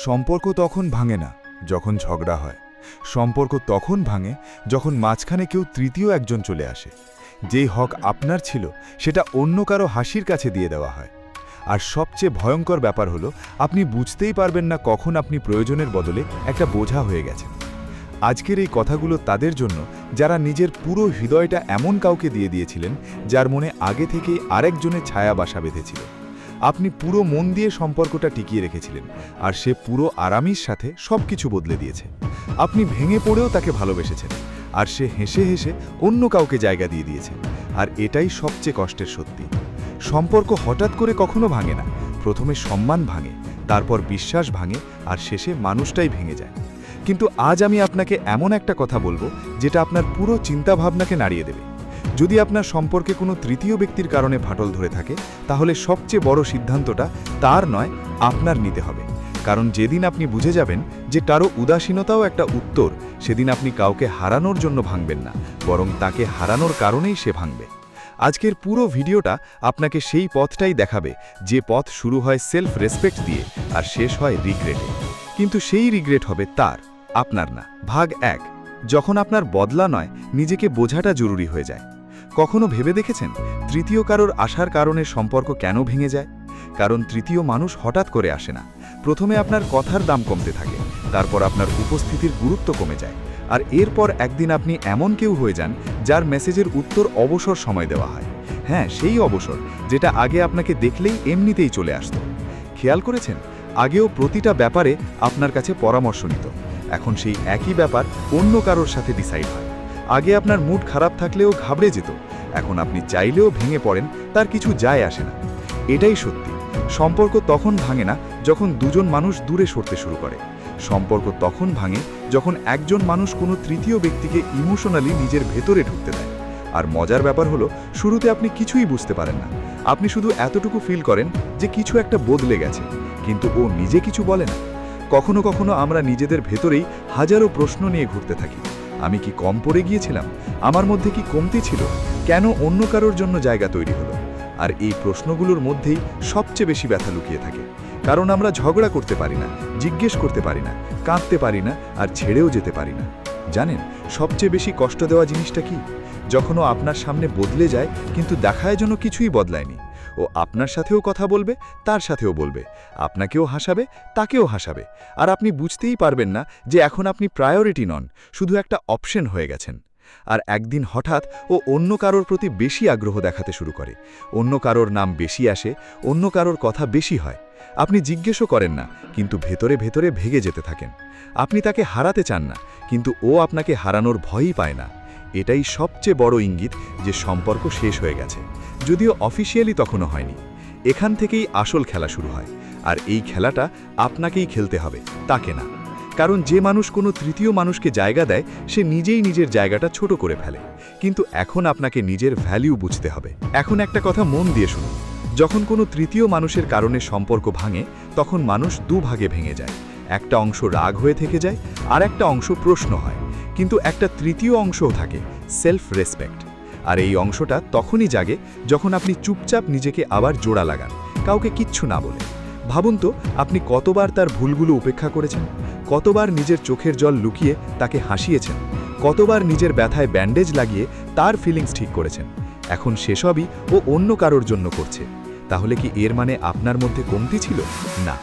সম্পর্ক তখন ভাঙে না যখন ঝগড়া হয়। সম্পর্ক তখন ভাঙে যখন মাঝখানে কেউ তৃতীয় একজন চলে আসে। যেই হক আপনার ছিল সেটা অন্য কারো হাসির কাছে দিয়ে দেওয়া হয়। আর সবচেয়ে ভয়ঙ্কর ব্যাপার হলো আপনি বুঝতেই পারবেন না কখন আপনি প্রয়োজনের বদলে একটা বোঝা হয়ে গেছেন। আজকের এই কথাগুলো তাদের জন্য যারা নিজের পুরো হৃদয়টা এমন কাউকে দিয়ে দিয়েছিলেন যার মনে আগে থেকেই আরেকজনের ছায়া বাসা বেঁধেছিল। আপনি পুরো মন দিয়ে সম্পর্কটা টিকিয়ে রেখেছিলেন, আর সে পুরো আরামের সাথে সবকিছু বদলে দিয়েছে। আপনি ভেঙে পড়েও তাকে ভালোবেসেছেন, আর সে হেসে হেসে অন্য কাউকে জায়গা দিয়ে দিয়েছে। আর এটাই সবচেয়ে কষ্টের সত্যি। সম্পর্ক হঠাৎ করে কখনো ভাঙে না। প্রথমে সম্মান ভাঙে, তারপর বিশ্বাস ভাঙে, আর শেষে মানুষটাই ভেঙে যায়। কিন্তু আজ আমি আপনাকে এমন একটা কথা বলবো যেটা আপনার পুরো চিন্তাভাবনাকে নাড়িয়ে দেবে। যদি আপনার সম্পর্কে কোনো তৃতীয় ব্যক্তির কারণে ফাটল ধরে থাকে, তাহলে সবচেয়ে বড় সিদ্ধান্তটা তার নয়, আপনার নিতে হবে। কারণ যেদিন আপনি বুঝে যাবেন যে কারো উদাসীনতাও একটা উত্তর, সেদিন আপনি কাউকে হারানোর জন্য ভাঙবেন না, বরং তাকে হারানোর কারণেই সে ভাঙবে। আজকের পুরো ভিডিওটা আপনাকে সেই পথটাই দেখাবে যে পথ শুরু হয় সেলফ রেসপেক্ট দিয়ে আর শেষ হয় রিগ্রেটে। কিন্তু সেই রিগ্রেট হবে তার, আপনার না। ভাগ 1, যখন আপনার বদলা নয়, নিজেকে বোঝাটা জরুরি হয়ে যায়। কখনো ভেবে দেখেছেন তৃতীয় কারোর আসার কারণে সম্পর্ক কেন ভেঙে যায়? কারণ তৃতীয় মানুষ হঠাৎ করে আসে না। প্রথমে আপনার কথার দাম কমতে থাকে, তারপর আপনার উপস্থিতির গুরুত্ব কমে যায়, আর এরপর একদিন আপনি এমন কেউ হয়ে যান যার মেসেজের উত্তর অবসর সময় দেওয়া হয়। হ্যাঁ, সেই অবসর যেটা আগে আপনাকে দেখলেই এমনিতেই চলে আসতো। খেয়াল করেছেন, আগেও প্রতিটা ব্যাপারে আপনার কাছে পরামর্শ নিত, এখন সেই একই ব্যাপার অন্য কারোর সাথে ডিসাইড হয়। আগে আপনার মুড খারাপ থাকলেও ঘাবড়ে যেত, এখন আপনি চাইলেও ভেঙে পড়েন, তার কিছু যায় আসে না। এটাই সত্যি, সম্পর্ক তখন ভাঙে না যখন দুজন মানুষ দূরে সরতে শুরু করে। সম্পর্ক তখন ভাঙে যখন একজন মানুষ কোনো তৃতীয় ব্যক্তিকে ইমোশনালি নিজের ভেতরে ঢুকতে দেয়। আর মজার ব্যাপার হলো, শুরুতে আপনি কিছুই বুঝতে পারেন না। আপনি শুধু এতটুকু ফিল করেন যে কিছু একটা বদলে গেছে, কিন্তু ও নিজে কিছু বলে না। কখনো কখনো আমরা নিজেদের ভেতরেই হাজারো প্রশ্ন নিয়ে ঘুরতে থাকি। আমি কি কম পড়ে গিয়েছিলাম? আমার মধ্যে কি কমতি ছিল? কেন অন্য কারোর জন্য জায়গা তৈরি হলো? আর এই প্রশ্নগুলোর মধ্যেই সবচেয়ে বেশি ব্যথা লুকিয়ে থাকে। কারণ আমরা ঝগড়া করতে পারি না, জিজ্ঞেস করতে পারি না, কাঁদতে পারি না, আর ছেড়েও যেতে পারি না। জানেন সবচেয়ে বেশি কষ্ট দেওয়া জিনিসটা কি? যখন ও আপনার সামনে বদলে যায় কিন্তু দেখায় যেন কিছুই বদলায়নি। ও আপনার সাথেও কথা বলবে, তার সাথেও বলবে, আপনাকেও হাসাবে, তাকেও হাসাবে, আর আপনি বুঝতেই পারবেন না যে এখন আপনি প্রায়োরিটি নন, শুধু একটা অপশন হয়ে গেছেন। আর একদিন হঠাৎ ও অন্য কারোর প্রতি বেশি আগ্রহ দেখাতে শুরু করে। অন্য কারোর নাম বেশি আসে, অন্য কারোর কথা বেশি হয়। আপনি জিজ্ঞেসও করেন না, কিন্তু ভেতরে ভেতরে ভেঙে যেতে থাকেন। আপনি তাকে হারাতে চান না, কিন্তু ও আপনাকে হারানোর ভয়ই পায় না। এটাই সবচেয়ে বড় ইঙ্গিত যে সম্পর্ক শেষ হয়ে গেছে, যদিও অফিসিয়ালি তখনও হয়নি। এখান থেকেই আসল খেলা শুরু হয়, আর এই খেলাটা আপনাকেই খেলতে হবে, তাকে না। কারণ যে মানুষ কোনো তৃতীয় মানুষকে জায়গা দেয়, সে নিজেই নিজের জায়গাটা ছোট করে ফেলে। কিন্তু এখন আপনাকে নিজের ভ্যালিউ বুঝতে হবে। এখন একটা কথা মন দিয়ে শুনুন, যখন কোনো তৃতীয় মানুষের কারণে সম্পর্ক ভাঙে, তখন মানুষ দুভাগে ভেঙে যায়। একটা অংশ রাগ হয়ে থেকে যায়, আর একটা অংশ প্রশ্ন হয়। কিন্তু একটা তৃতীয় অংশও থাকে, সেলফ রেসপেক্ট। আর এই অংশটা তখনই জাগে যখন আপনি চুপচাপ নিজেকে আবার জোড়া লাগান, কাউকে কিচ্ছু না বলে। ভাবুন তো, আপনি কতবার তার ভুলগুলো উপেক্ষা করেছেন, কতবার নিজের চোখের জল লুকিয়ে তাকে হাসিয়েছেন, কতবার নিজের ব্যথায় ব্যান্ডেজ লাগিয়ে তার ফিলিংস ঠিক করেছেন। এখন সেসবই ও অন্য কারোর জন্য করছে। তাহলে কি এর মানে আপনার মধ্যে কমতি ছিল? না,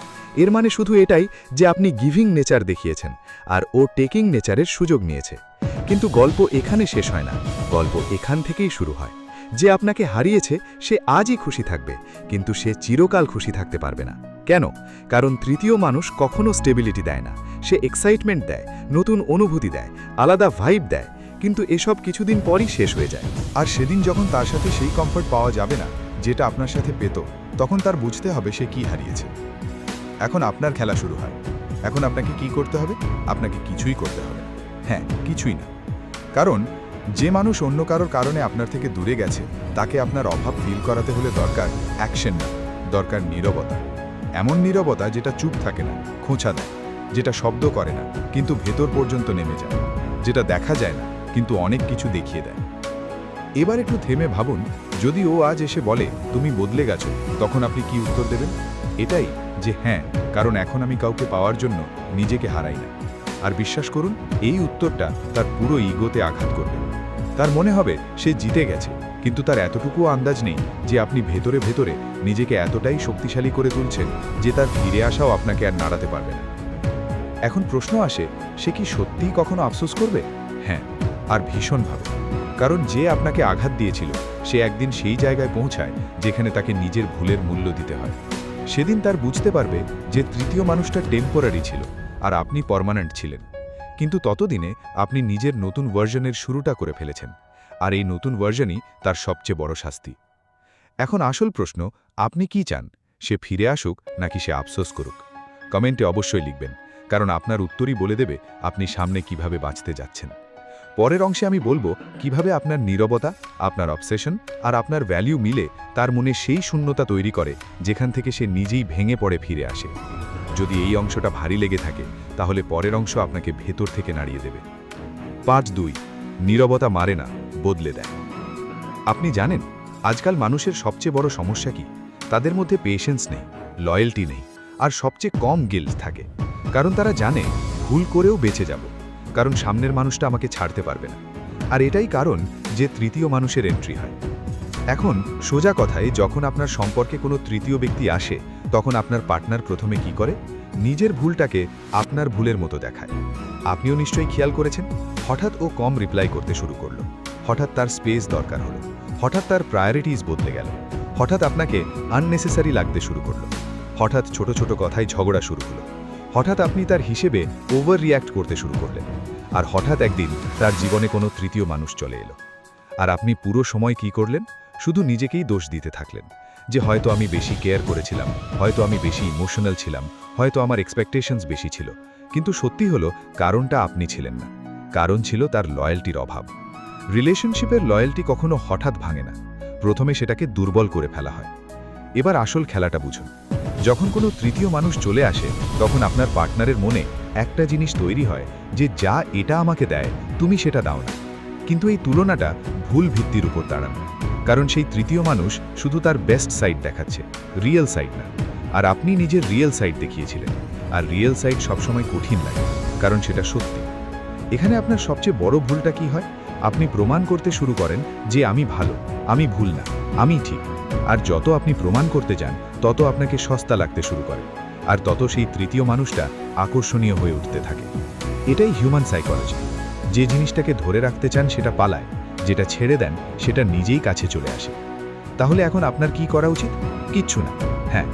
এর মানে শুধু এটাই যে আপনি গিভিং নেচার দেখিয়েছেন, আর ও টেকিং নেচারের সুযোগ নিয়েছে। কিন্তু গল্প এখানে শেষ হয় না, গল্প এখান থেকেই শুরু হয়। যে আপনাকে হারিয়েছে সে আজই খুশি থাকবে, কিন্তু সে চিরকাল খুশি থাকতে পারবে না। কেন? কারণ তৃতীয় মানুষ কখনো স্টেবিলিটি দেয় না। সে এক্সাইটমেন্ট দেয়, নতুন অনুভূতি দেয়, আলাদা ভাইব দেয়, কিন্তু এসব কিছুদিন পরই শেষ হয়ে যায়। আর সেদিন যখন তার সাথে সেই কমফর্ট পাওয়া যাবে না যেটা আপনার সাথে পেত, তখন তার বুঝতে হবে সে কি হারিয়েছে। এখন আপনার খেলা শুরু হয়। এখন আপনাকে কি করতে হবে? আপনাকে কিছুই করতে হবে না। হ্যাঁ, কিছুই না। কারণ যে মানুষ অন্য কারোর কারণে আপনার থেকে দূরে গেছে, তাকে আপনার অভাব ফিল করাতে হলে দরকার অ্যাকশন না, দরকার নীরবতা। এমন নীরবতা যেটা চুপ থাকে না, খোঁচা দেয়, যেটা শব্দ করে না কিন্তু ভেতর পর্যন্ত নেমে যায়, যেটা দেখা যায় না কিন্তু অনেক কিছু দেখিয়ে দেয়। এবার একটু থেমে ভাবুন, যদি ও আজ এসে বলে তুমি বদলে গেছো, তখন আপনি কি উত্তর দেবেন? এটাই যে হ্যাঁ, কারণ এখন আমি কাউকে পাওয়ার জন্য নিজেকে হারাই না। আর বিশ্বাস করুন, এই উত্তরটা তার পুরো ইগোতে আঘাত করবে। তার মনে হবে সে জিতে গেছে, কিন্তু তার এতটুকুও আন্দাজ নেই যে আপনি ভেতরে ভেতরে নিজেকে এতটাই শক্তিশালী করে তুলছেন যে তার ফিরে আসাও আপনাকে আর নাড়াতে পারবে না। এখন প্রশ্ন আসে, সে কি সত্যিই কখনো আফসোস করবে? হ্যাঁ, আর ভীষণভাবে। কারণ যে আপনাকে আঘাত দিয়েছিল সে একদিন সেই জায়গায় পৌঁছায় যেখানে তাকে নিজের ভুলের মূল্য দিতে হয়। সেদিন তার বুঝতে পারবে যে তৃতীয় মানুষটা টেম্পোরারি ছিল আর আপনি পার্মানেন্ট ছিলেন। কিন্তু ততদিনে আপনি নিজের নতুন ভার্সনের শুরুটা করে ফেলেছেন, আর এই নতুন ভার্সনই তার সবচেয়ে বড় শাস্তি। এখন আসল প্রশ্ন, আপনি কি চান? সে ফিরে আসুক নাকি সে আফসোস করুক? কমেন্টে অবশ্যই লিখবেন, কারণ আপনার উত্তরই বলে দেবে আপনি সামনে কিভাবে বাঁচতে যাচ্ছেন। পরের অংশে আমি বলবো কিভাবে আপনার নীরবতা, আপনার অবসেশন আর আপনার ভ্যালু মিলে তার মনে সেই শূন্যতা তৈরি করে যেখান থেকে সে নিজেই ভেঙে পড়ে ফিরে আসে। যদি এই অংশটা ভারী লেগে থাকে তাহলে পরের অংশ আপনাকে ভেতর থেকে নাড়িয়ে দেবে। পার্ট 2, নীরবতা মারে না, বদলে দেয়। আপনি জানেন আজকাল মানুষের সবচেয়ে বড় সমস্যা কি? তাদের মধ্যে পেশেন্স নেই, লয়্যালটি নেই, আর সবচেয়ে কম গিল্ট থাকে। কারণ তারা জানে ভুল করেও বেঁচে যাব, কারণ সামনের মানুষটা আমাকে ছাড়তে পারবে না। আর এটাই কারণ যে তৃতীয় মানুষের এন্ট্রি হয়। এখন সোজা কথায়, যখন আপনার সম্পর্কে কোনো তৃতীয় ব্যক্তি আসে তখন আপনার পার্টনার প্রথমে কি করে? নিজের ভুলটাকে আপনার ভুলের মতো দেখায়। আপনিও নিশ্চয়ই খেয়াল করেছেন, হঠাৎ ও কম রিপ্লাই করতে শুরু করলো, হঠাৎ তার স্পেস দরকার হলো, হঠাৎ তার প্রায়োরিটিস বদলে গেল, হঠাৎ আপনাকে আননেসেসারি লাগতে শুরু করলো, হঠাৎ ছোট ছোট কথায় ঝগড়া শুরু হলো, হঠাৎ আপনি তার হিসেবে ওভার রিয়্যাক্ট করতে শুরু করলেন, আর হঠাৎ একদিন তার জীবনে কোনো তৃতীয় মানুষ চলে এলো। আর আপনি পুরো সময় কি করলেন? শুধু নিজেকেই দোষ দিতে থাকলেন, যে হয়তো আমি বেশি কেয়ার করেছিলাম, হয়তো আমি বেশি ইমোশনাল ছিলাম, হয়তো আমার এক্সপেকটেশনস বেশি ছিল। কিন্তু সত্যি হলো কারণটা আপনি ছিলেন না, কারণ ছিল তার লয়্যালটির অভাব। রিলেশনশিপের লয়্যালটি কখনো হঠাৎ ভাঙে না, প্রথমে সেটাকে দুর্বল করে ফেলা হয়। এবার আসল খেলাটা বুঝুন। যখন কোনো তৃতীয় মানুষ চলে আসে তখন আপনার পার্টনারের মনে একটা জিনিস তৈরি হয় যে যা এটা আমাকে দেয় তুমি সেটা দাও না। কিন্তু এই তুলনাটা ভুল ভিত্তির উপর দাঁড়ানো, কারণ সেই তৃতীয় মানুষ শুধু তার বেস্ট সাইড দেখাচ্ছে, রিয়েল সাইড না। আর আপনি নিজের রিয়েল সাইড দেখিয়েছিলেন, আর রিয়েল সাইড সবসময় কঠিন লাগে, কারণ সেটা সত্যি। এখানে আপনার সবচেয়ে বড় ভুলটা কি হয়? আপনি প্রমাণ করতে শুরু করেন যে আমি ভালো, আমি ভুল না, আমি ঠিক। আর যত আপনি প্রমাণ করতে যান তত আপনাকে সস্তা লাগতে শুরু করে, আর তত সেই তৃতীয় মানুষটা আকর্ষণীয় হয়ে উঠতে থাকে। এটাই হিউম্যান সাইকোলজি। যে জিনিসটাকে ধরে রাখতে চান সেটা পালায়, যেটা ছেড়ে দেন সেটা নিজেই কাছে চলে আসে। তাহলে এখন আপনার কি করা উচিত? কিচ্ছু না। হ্যাঁ,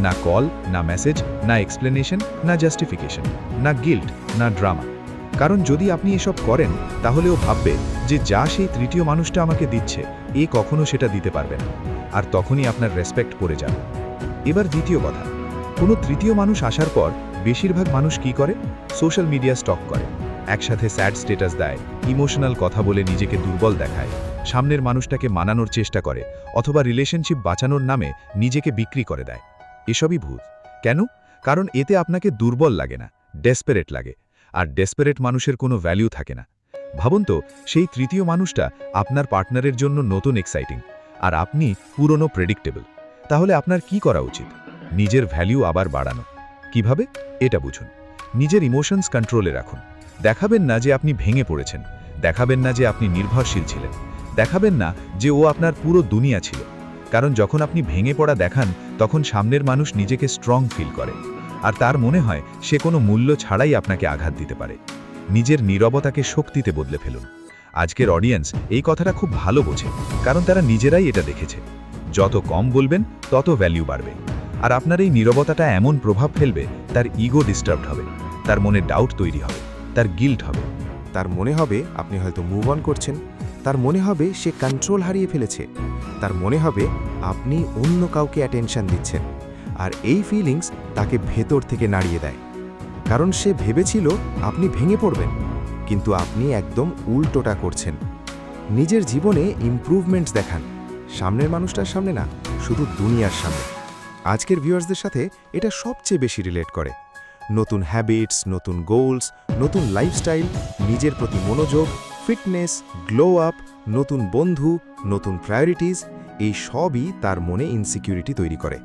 না কল, না মেসেজ, না এক্সপ্লেনেশন, না জাস্টিফিকেশন, না গিল্ট, না ড্রামা। কারণ যদি আপনি এসব করেন তাহলে ও ভাববে যে যা সেই তৃতীয় মানুষটা আমাকে দিচ্ছে এ কখনো সেটা দিতে পারবে না, আর তখনই আপনার রেসপেক্ট পড়ে যাবে। এবার দ্বিতীয় কথা, কোনো তৃতীয় মানুষ আসার পর বেশিরভাগ মানুষ কি করে? সোশ্যাল মিডিয়া স্টক করে, একসাথে স্যাড স্ট্যাটাস দেয়, ইমোশনাল কথা বলে নিজেকে দুর্বল দেখায়, সামনের মানুষটাকে মানানোর চেষ্টা করে, অথবা রিলেশনশিপ বাঁচানোর নামে নিজেকে বিক্রি করে দেয়। এসবই ভূত। কেন? কারণ এতে আপনাকে দুর্বল লাগে না, ডেসপারেট লাগে, আর ডেসপারেট মানুষের কোনো ভ্যালু থাকে না। ভাবুন তো, সেই তৃতীয় মানুষটা আপনার পার্টনারের জন্য নতুন এক্সাইটিং, আর আপনি পুরনো প্রেডিক্টেবল। তাহলে আপনার কি করা উচিত? নিজের ভ্যালু আবার বাড়ানো। কিভাবে? এটা বুঝুন। নিজের ইমোশনস কন্ট্রোলে রাখুন। দেখাবেন না যে আপনি ভেঙে পড়েছেন, দেখাবেন না যে আপনি নির্ভরশীল ছিলেন, দেখাবেন না যে ও আপনার পুরো দুনিয়া ছিল। কারণ যখন আপনি ভেঙে পড়া দেখান তখন সামনের মানুষ নিজেকে স্ট্রং ফিল করে, আর তার মনে হয় সে কোনো মূল্য ছাড়াই আপনাকে আঘাত দিতে পারে। নিজের নীরবতাকে শক্তিতে বদলে ফেলুন। আজকের অডিয়েন্স এই কথাটা খুব ভালো বোঝে, কারণ তারা নিজেরাই এটা দেখেছে। যত কম বলবেন তত ভ্যালু বাড়বে, আর আপনার এই নীরবতাটা এমন প্রভাব ফেলবে তার ইগো ডিস্টার্বড হবে, তার মনে ডাউট তৈরি হবে, তার গিল্ট হবে, তার মনে হবে আপনি হয়তো মুভ অন করছেন, তার মনে হবে সে কন্ট্রোল হারিয়ে ফেলেছে, তার মনে হবে আপনি অন্য কাউকে অ্যাটেনশন দিচ্ছেন। আর এই ফিলিংস তাকে ভেতর থেকে নাড়িয়ে দেয়, কারণ সে ভেবেছিল আপনি ভেঙে পড়বেন, কিন্তু আপনি একদম উল্টোটা করছেন। নিজের জীবনে ইমপ্রুভমেন্টস দেখান, সামনের মানুষটার সামনে না, শুধু দুনিয়ার সামনে। আজকের ভিউয়ার্সদের সাথে এটা সবচেয়ে বেশি রিলেট করে। নতুন হ্যাবিটস, নতুন গোলস, নতুন লাইফস্টাইল, নিজের প্রতি মনোযোগ, ফিটনেস, গ্লো আপ, নতুন বন্ধু, নতুন প্রায়োরিটিস, এই সবই তার মনে ইনসিকিউরিটি তৈরি করে।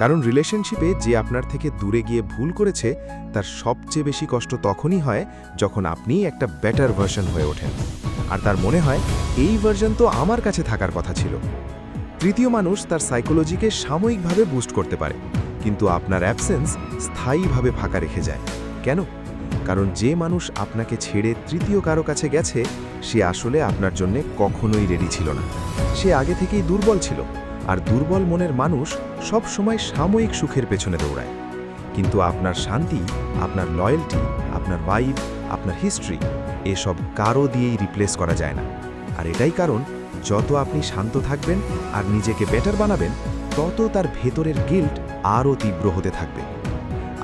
কারণ রিলেশনশিপে যে আপনার থেকে দূরে গিয়ে ভুল করেছে তার সবচেয়ে বেশি কষ্ট তখনই হয় যখন আপনি একটা বেটার ভার্সন হয়ে ওঠেন আর তার মনে হয় এই ভার্সন তো আমার কাছে থাকার কথা ছিল। তৃতীয় মানুষ তার সাইকোলজিকে সাময়িকভাবে বুস্ট করতে পারে, কিন্তু আপনার অ্যাবসেন্স স্থায়ীভাবে ফাঁকা রেখে যায়। কেন? কারণ যে মানুষ আপনাকে ছেড়ে তৃতীয় কারো কাছে গেছে সে আসলে আপনার জন্যে কখনোই রেডি ছিল না। সে আগে থেকেই দুর্বল ছিল, আর দুর্বল মনের মানুষ সব সময় সাময়িক সুখের পেছনে দৌড়ায়। কিন্তু আপনার শান্তি, আপনার লয়্যালটি, আপনার ভাইব, আপনার হিস্ট্রি এসব কারো দিয়েই রিপ্লেস করা যায় না। আর এটাই কারণ যত আপনি শান্ত থাকবেন আর নিজেকে বেটার বানাবেন তত তার ভেতরের গিল্ট আরও তীব্র হতে থাকবে।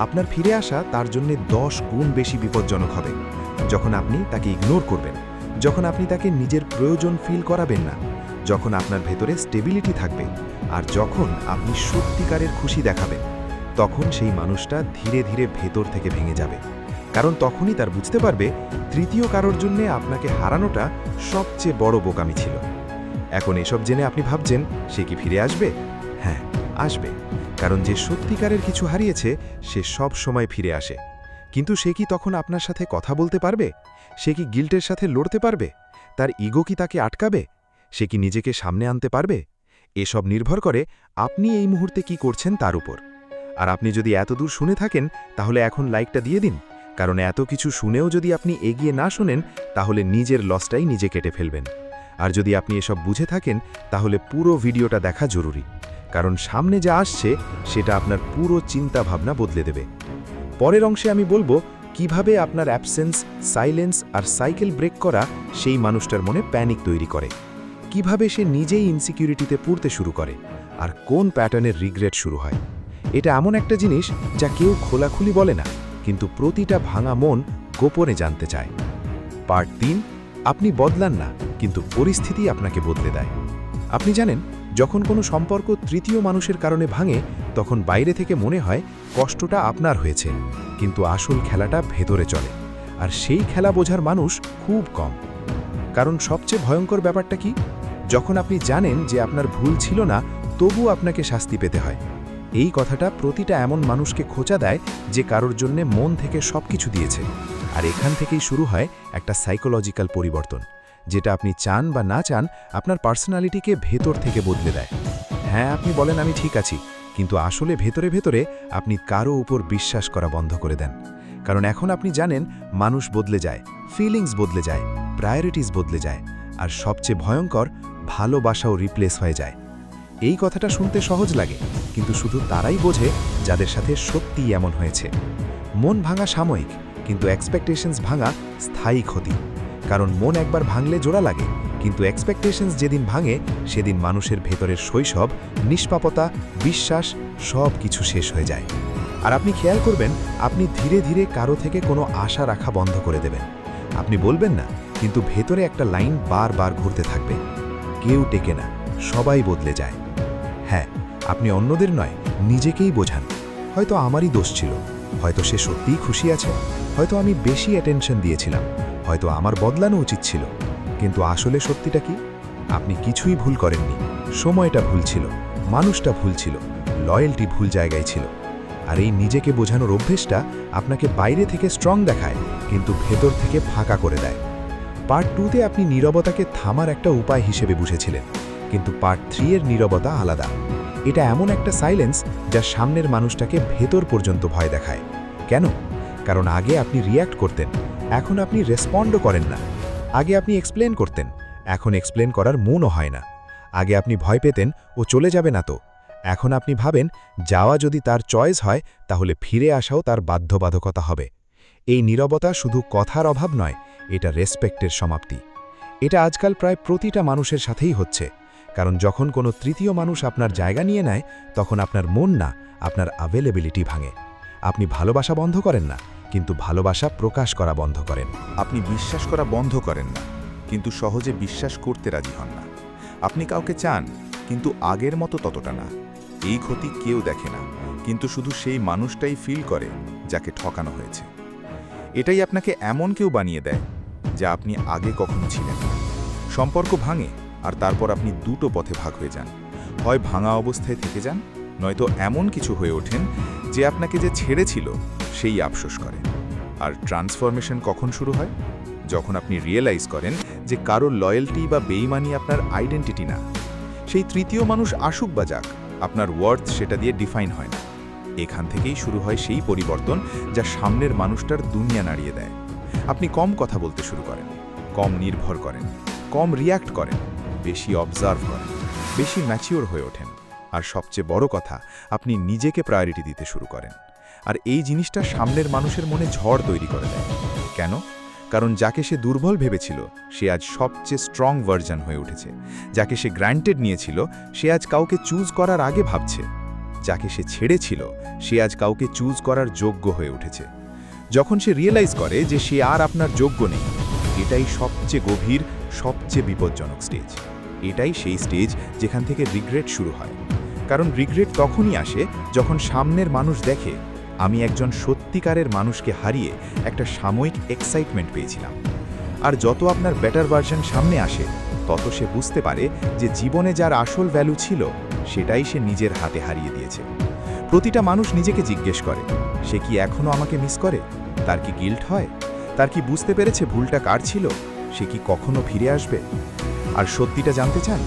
আপনার ফিরে আসা তার জন্য 10 গুণ বেশি বিপজ্জনক হবে যখন আপনি তাকে ইগনোর করবেন, যখন আপনি তাকে নিজের প্রয়োজন ফিল করাবেন না, যখন আপনার ভেতরে স্টেবিলিটি থাকবে, আর যখন আপনি সত্যিকারের খুশি দেখাবেন। তখন সেই মানুষটা ধীরে ধীরে ভেতর থেকে ভেঙে যাবে, কারণ তখনই তার বুঝতে পারবে তৃতীয় কারোর জন্যে আপনাকে হারানোটা সবচেয়ে বড় বোকামি ছিল। এখন এসব জেনে আপনি ভাবছেন সে কি ফিরে আসবে? হ্যাঁ, আসবে, কারণ যে সত্যিকারের কিছু হারিয়েছে সে সব সময় ফিরে আসে। কিন্তু সে কি তখন আপনার সাথে কথা বলতে পারবে? সে কি গিল্টের সাথে লড়তে পারবে? তার ইগো কি তাকে আটকাবে? সে কি নিজেকে সামনে আনতে পারবে? এসব নির্ভর করে আপনি এই মুহূর্তে কি করছেন তার উপর। আর আপনি যদি এতদূর শুনে থাকেন তাহলে এখন লাইকটা দিয়ে দিন, কারণ এত কিছু শুনেও যদি আপনি এগিয়ে না শোনেন তাহলে নিজের লসটাই নিজে কেটে ফেলবেন। আর যদি আপনি এসব বুঝে থাকেন তাহলে পুরো ভিডিওটা দেখা জরুরি, কারণ সামনে যা আসছে সেটা আপনার পুরো চিন্তা ভাবনা বদলে দেবে। পরের অংশে আমি বলবো কিভাবে আপনার অ্যাবসেন্স, সাইলেন্স আর সাইকেল ব্রেক করা সেই মানুষটার মনে প্যানিক তৈরি করে, কিভাবে সে নিজেই ইনসিকিউরিটিতে পড়তে শুরু করে, আর কোন প্যাটার্নের রিগ্রেট শুরু হয়। এটা এমন একটা জিনিস যা কেউ খোলাখুলি বলে না, কিন্তু প্রতিটা ভাঙা মন গোপনে জানতে চায়। পার্ট 3, আপনি বদলান না, কিন্তু পরিস্থিতি আপনাকে বদলে দেয়। আপনি জানেন, যখন কোনো সম্পর্ক তৃতীয় মানুষের কারণে ভাঙে তখন বাইরে থেকে মনে হয় কষ্টটা আপনার হয়েছে, কিন্তু আসল খেলাটা ভেতরে চলে, আর সেই খেলা বোঝার মানুষ খুব কম। কারণ সবচেয়ে ভয়ঙ্কর ব্যাপারটা কি? যখন আপনি জানেন যে আপনার ভুল ছিল না তবু আপনাকে শাস্তি পেতে হয়। এই কথাটা প্রতিটা এমন মানুষকে খোঁচা দেয় যে কারোর জন্যে মন থেকে সবকিছু দিয়েছে। আর এখান থেকেই শুরু হয় একটা সাইকোলজিক্যাল পরিবর্তন, যেটা আপনি চান বা না চান আপনার পার্সোনালিটিকে ভেতর থেকে বদলে দেয়। হ্যাঁ, আপনি বলেন আমি ঠিক আছি, কিন্তু আসলে ভেতরে ভেতরে আপনি কারো উপর বিশ্বাস করা বন্ধ করে দেন। কারণ এখন আপনি জানেন মানুষ বদলে যায়, ফিলিংস বদলে যায়, প্রায়োরিটিস বদলে যায়, আর সবচেয়ে ভয়ঙ্কর, ভালোবাসাও রিপ্লেস হয়ে যায়। এই কথাটা শুনতে সহজ লাগে, কিন্তু শুধু তারাই বোঝে যাদের সাথে সত্যিই এমন হয়েছে। মন ভাঙা সাময়িক, কিন্তু এক্সপেকটেশনস ভাঙা স্থায়ী ক্ষতি। কারণ মন একবার ভাঙলে জোড়া লাগে, কিন্তু এক্সপেকটেশনস যেদিন ভাঙে সেদিন মানুষের ভেতরের শৈশব, নিষ্পাপতা, বিশ্বাস সব কিছু শেষ হয়ে যায়। আর আপনি খেয়াল করবেন আপনি ধীরে ধীরে কারো থেকে কোনো আশা রাখা বন্ধ করে দেবেন। আপনি বলবেন না, কিন্তু ভেতরে একটা লাইন বারবার ঘুরতে থাকবে, কেউ টেকে না, সবাই বদলে যায়। হ্যাঁ, আপনি অন্যদের নয় নিজেকেই বোঝান, হয়তো আমারই দোষ ছিল, হয়তো সে সত্যিই খুশি আছে, হয়তো আমি বেশি অ্যাটেনশন দিয়েছিলাম, হয়তো আমার বদলানো উচিত ছিল। কিন্তু আসলে সত্যিটা কি? আপনি কিছুই ভুল করেননি। সময়টা ভুল ছিল, মানুষটা ভুল ছিল, লয়্যালটি ভুল জায়গায় ছিল। আর এই নিজেকে বোঝানোর অভ্যেসটা আপনাকে বাইরে থেকে স্ট্রং দেখায়, কিন্তু ভেতর থেকে ফাঁকা করে দেয়। পার্ট 2তে আপনি নীরবতাকে থামার একটা উপায় হিসেবে বুঝেছিলেন, কিন্তু পার্ট 3 এর নীরবতা আলাদা। এটা এমন একটা সাইলেন্স যা সামনের মানুষটাকে ভেতর পর্যন্ত ভয় দেখায়। কেন? কারণ আগে আপনি রিয়্যাক্ট করতেন, এখন আপনি রেসপন্ডও করেন না। আগে আপনি এক্সপ্লেন করতেন, এখন এক্সপ্লেন করার মনও হয় না। আগে আপনি ভয় পেতেন ও চলে যাবে না তো, এখন আপনি ভাবেন যাওয়া যদি তার চয়েস হয় তাহলে ফিরে আসাও তার বাধ্যবাধকতা হবে। এই নীরবতা শুধু কথার অভাব নয়, এটা রেসপেক্টের সমাপ্তি। এটা আজকাল প্রায় প্রতিটা মানুষের সাথেই হচ্ছে, কারণ যখন কোনো তৃতীয় মানুষ আপনার জায়গা নিয়ে নেয় তখন আপনার মন না, আপনার অ্যাভেলেবিলিটি ভাঙে। আপনি ভালোবাসা বন্ধ করেন না, কিন্তু ভালোবাসা প্রকাশ করা বন্ধ করেন। আপনি বিশ্বাস করা বন্ধ করেন না, কিন্তু সহজে বিশ্বাস করতে রাজি হন না। আপনি কাউকে চান, কিন্তু আগের মতো ততটা না। এই ক্ষতি কেউ দেখে না, কিন্তু শুধু সেই মানুষটাই ফিল করে যাকে ঠকানো হয়েছে। এটাই আপনাকে এমন কেউ বানিয়ে দেয় যা আপনি আগে কখনো ছিলেন না। সম্পর্ক ভাঙে, আর তারপর আপনি দুটো পথে ভাগ হয়ে যান। হয় ভাঙা অবস্থায় থেকে যান, নয়তো এমন কিছু হয়ে ওঠেন যে আপনাকে যে ছেড়েছিল সেই আফসোস করে। আর ট্রান্সফরমেশন কখন শুরু হয়? যখন আপনি রিয়েলাইজ করেন যে কারো লয়্যালটি বা বেইমানি আপনার আইডেন্টিটি না। সেই তৃতীয় মানুষ আসুক বা যাক, আপনার ওয়ার্থ সেটা দিয়ে ডিফাইন হয় না। এখান থেকেই শুরু হয় সেই পরিবর্তন যা সামনের মানুষটার দুনিয়া নাড়িয়ে দেয়। আপনি কম কথা বলতে শুরু করেন, কম নির্ভর করেন, কম রিয়্যাক্ট করেন, বেশি অবজার্ভ করেন, বেশি ম্যাচিওর হয়ে ওঠেন। আর সবচেয়ে বড় কথা, আপনি নিজেকে প্রায়োরিটি দিতে শুরু করেন। আর এই জিনিসটা সামনের মানুষের মনে ঝড় তৈরি করে দেয়। কেন? কারণ যাকে সে দুর্বল ভেবেছিল সে আজ সবচেয়ে স্ট্রং ভার্জন হয়ে উঠেছে। যাকে সে গ্র্যান্টেড নিয়েছিল সে আজ কাউকে চুজ করার আগে ভাবছে। যাকে সে ছেড়েছিল সে আজ কাউকে চুজ করার যোগ্য হয়ে উঠেছে। যখন সে রিয়েলাইজ করে যে সে আর আপনার যোগ্য নেই, এটাই সবচেয়ে গভীর, সবচেয়ে বিপজ্জনক স্টেজ। এটাই সেই স্টেজ যেখান থেকে রিগ্রেট শুরু হয়। কারণ রিগ্রেট তখনই আসে যখন সামনের মানুষ দেখে, আমি একজন সত্যিকারের মানুষকে হারিয়ে একটা সাময়িক এক্সাইটমেন্ট পেয়েছিলাম। আর যত আপনার বেটার ভার্সন সামনে আসে, তত সে বুঝতে পারে যে জীবনে যার আসল ভ্যালু ছিল সেটাই সে নিজের হাতে হারিয়ে দিয়েছে। প্রতিটা মানুষ নিজেকে জিজ্ঞেস করে, সে কি এখনও আমাকে মিস করে? তার কি গিল্ট হয়? তার কি বুঝতে পেরেছে ভুলটা কার ছিল? সে কি কখনো ফিরে আসবে? আর সত্যিটা জানতে চান?